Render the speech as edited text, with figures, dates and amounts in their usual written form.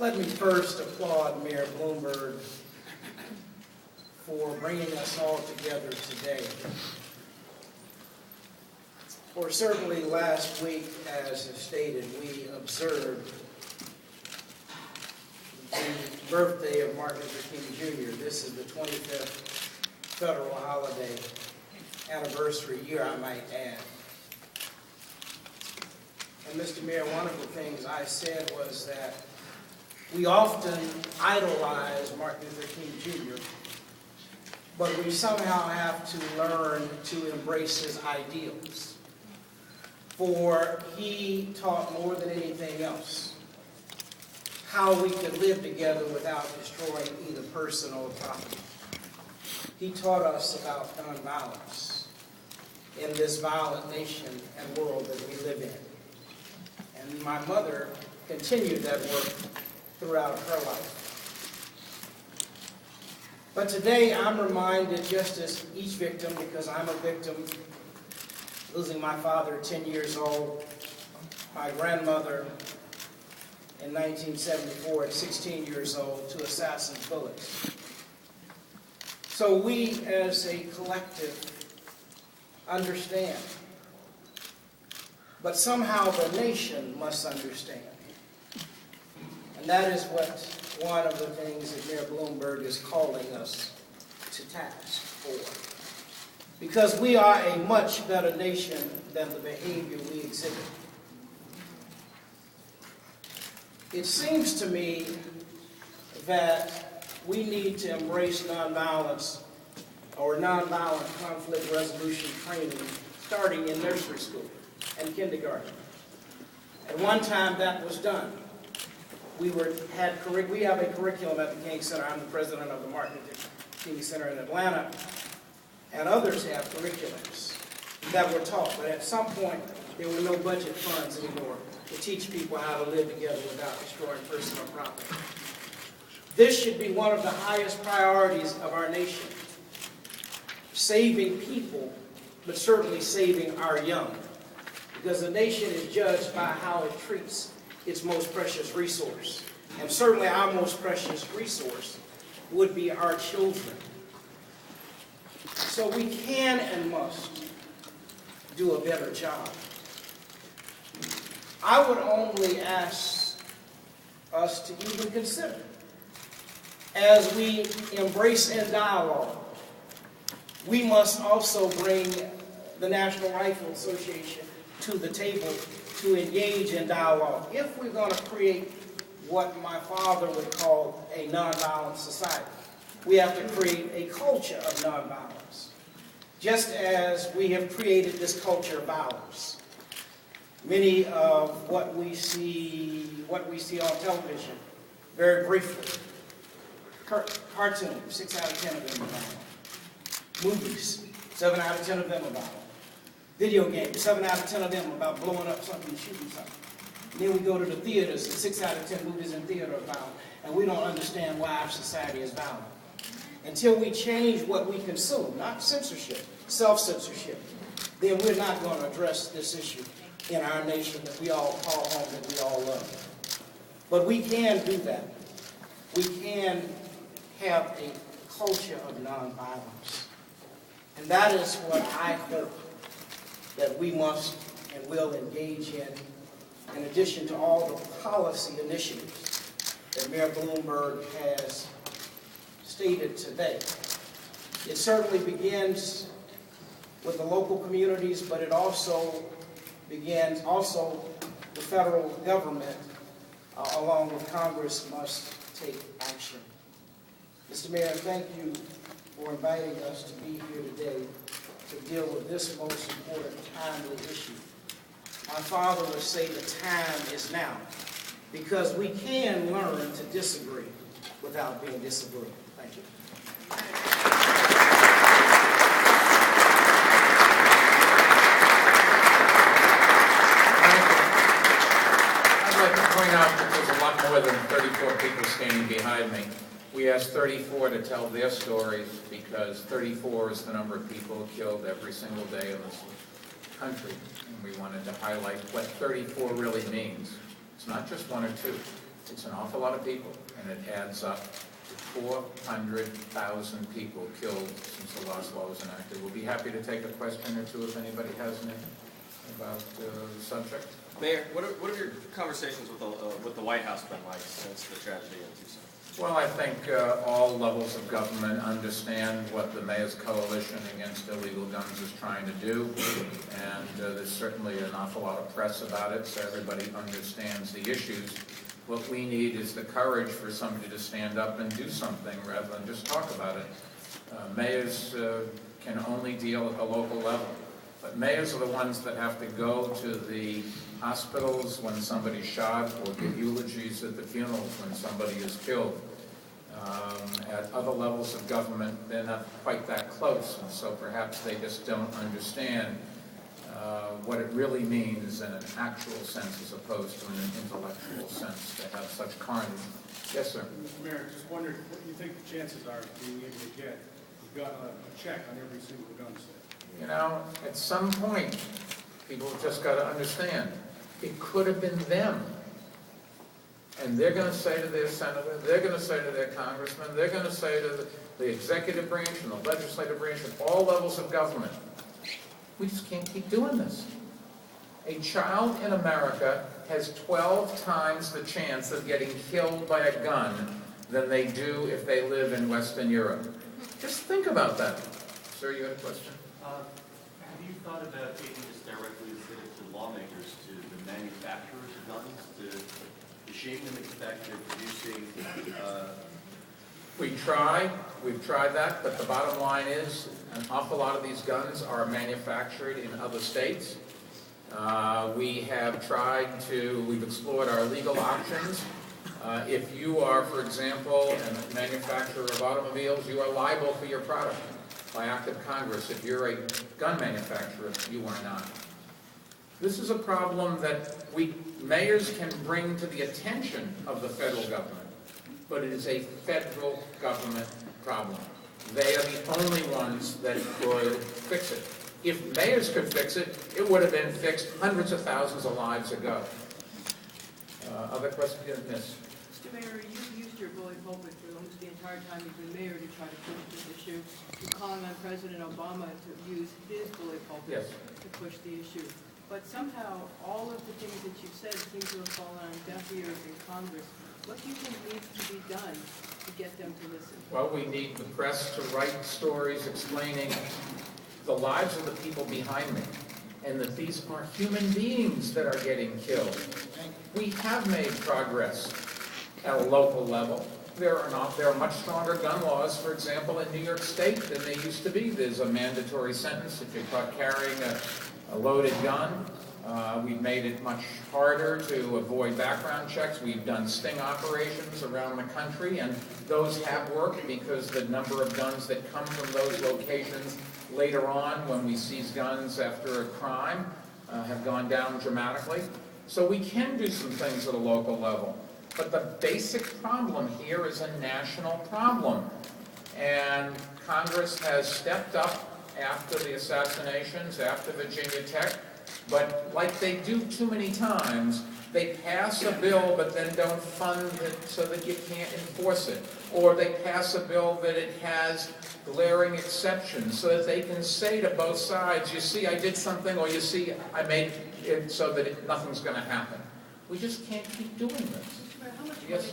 Let me first applaud Mayor Bloomberg for bringing us all together today. For certainly last week, as stated, we observed the birthday of Martin Luther King Jr. This is the 25th federal holiday anniversary year, I might add. And Mr. Mayor, one of the things I said was that we often idolize Martin Luther King Jr., but we somehow have to learn to embrace his ideals. For he taught more than anything else how we could live together without destroying either person or property. He taught us about nonviolence in this violent nation and world that we live in. And my mother continued that work throughout her life. But today I'm reminded, just as each victim, because I'm a victim, losing my father at 10 years old, my grandmother in 1974 at 16 years old to assassin's bullets. So we as a collective understand, but somehow the nation must understand. And that is what one of the things that Mayor Bloomberg is calling us to task for. Because we are a much better nation than the behavior we exhibit. It seems to me that we need to embrace nonviolence or nonviolent conflict resolution training starting in nursery school and kindergarten. At one time that was done. We have a curriculum at the King Center. I'm the president of the Martin Luther King Center in Atlanta, and others have curriculums that were taught. But at some point, there were no budget funds anymore to teach people how to live together without destroying personal property. This should be one of the highest priorities of our nation. Saving people, but certainly saving our young. Because the nation is judged by how it treats its most precious resource. And certainly our most precious resource would be our children. So we can and must do a better job. I would only ask us to even consider, as we embrace in dialogue, we must also bring the National Rifle Association to the table to engage in dialogue. If we're going to create what my father would call a nonviolent society, we have to create a culture of nonviolence, just as we have created this culture of violence. Many of what we see on television, very briefly, cartoons, 6 out of 10 of them are violent. Movies, 7 out of 10 of them are violent. Video games, 7 out of 10 of them about blowing up something and shooting something. And then we go to the theaters, and 6 out of 10 movies in theater are violent, and we don't understand why our society is violent. Until we change what we consume, not censorship, self-censorship, then we're not going to address this issue in our nation that we all call home, that we all love. But we can do that. We can have a culture of nonviolence. And that is what I hope that we must and will engage in addition to all the policy initiatives that Mayor Bloomberg has stated today. It certainly begins with the local communities, but it also begins, the federal government, along with Congress, must take action. Mr. Mayor, thank you for inviting us to be here today to deal with this most important, timely issue. My father would say the time is now, because we can learn to disagree without being disagreeable. Thank you. I'd like to point out that there's a lot more than 34 people standing behind me. We asked 34 to tell their stories because 34 is the number of people killed every single day in this country. And we wanted to highlight what 34 really means. It's not just 1 or 2. It's an awful lot of people, and it adds up to 400,000 people killed since the last law was enacted. We'll be happy to take a question or two if anybody has any about the subject. Mayor, what have your conversations with the White House been like since the tragedy in Tucson? Well, I think all levels of government understand what the Mayor's Coalition Against Illegal Guns is trying to do, and there's certainly an awful lot of press about it, so everybody understands the issues. What we need is the courage for somebody to stand up and do something rather than just talk about it. Mayors can only deal at the local level, but mayors are the ones that have to go to the hospitals when somebody's shot or give eulogies at the funerals when somebody is killed. At other levels of government, they're not quite that close, and so perhaps they just don't understand what it really means in an actual sense as opposed to in an intellectual sense to have such carnage. Yes, sir. Mr. Mayor, just wondered what you think the chances are of being able to get a check on every single gun sale. You know, at some point, people have just got to understand, it could have been them. And they're going to say to their senator, they're going to say to their congressman, they're going to say to the executive branch and the legislative branch and all levels of government, we just can't keep doing this. A child in America has 12 times the chance of getting killed by a gun than they do if they live in Western Europe. Just think about that. Sir, you had a question? Have you thought about taking this directly to lawmakers, to the manufacturers of guns, to shame them in the fact they're producing? We've tried that, but the bottom line is an awful lot of these guns are manufactured in other states. We've explored our legal options. If you are, for example, a manufacturer of automobiles, you are liable for your product by act of Congress. If you're a gun manufacturer, you are not. This is a problem that mayors can bring to the attention of the federal government, but it is a federal government problem. They are the only ones that could fix it. If mayors could fix it, it would have been fixed hundreds of thousands of lives ago. Other questions? Yes, Miss. Mr. Mayor, you've used your bully pulpit for almost the entire time you've been mayor to try to push this issue. You're calling on President Obama to use his bully pulpit to push the issue. But somehow, all of the things that you've said seem to have fallen on deaf ears in Congress. What do you think needs to be done to get them to listen? Well, we need the press to write stories explaining the lives of the people behind me, and that these are human beings that are getting killed. We have made progress at a local level. There are much stronger gun laws, for example, in New York State than they used to be. There's a mandatory sentence if you're caught carrying a loaded gun. We've made it much harder to avoid background checks. We've done sting operations around the country, and those have worked because the number of guns that come from those locations later on when we seize guns after a crime have gone down dramatically. So we can do some things at a local level. But the basic problem here is a national problem. And Congress has stepped up after the assassinations, after Virginia Tech, but like they do too many times, they pass a bill but then don't fund it so that you can't enforce it. Or they pass a bill that it has glaring exceptions so that they can say to both sides, you see, I did something, or you see, I made it so that nothing's going to happen. We just can't keep doing this. How much Yes,